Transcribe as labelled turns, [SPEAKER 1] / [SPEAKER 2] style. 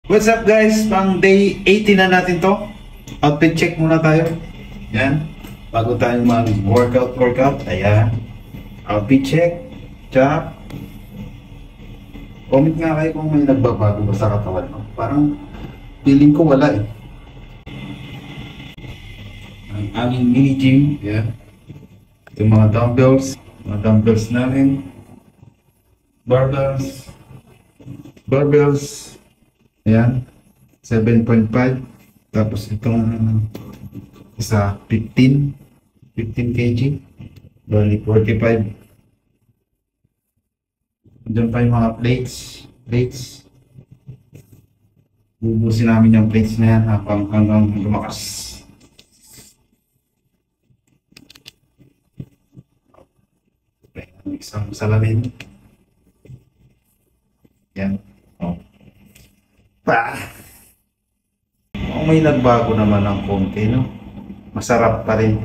[SPEAKER 1] What's up guys? Pang day 80 na natin to. Outfit check muna tayo. Yan. Bago tayo mag-workout. Ayan. Outfit check. Tsaka, comment nga kayo kung may nagbabago ba sa katawan mo. Parang feeling ko wala eh. Ang aming mini gym. Yan. Ito mga dumbbells. Mga dumbbells namin. Barbells. Ayan, 7.5. Tapos itong isa 15 kg. Bali 45. Diyan pa yung mga plates. Bubusin namin yung plates na yan hanggang lumakas. Isang salamin. Yan. Oh. May nagbago naman ng konti, no? Masarap pa rin.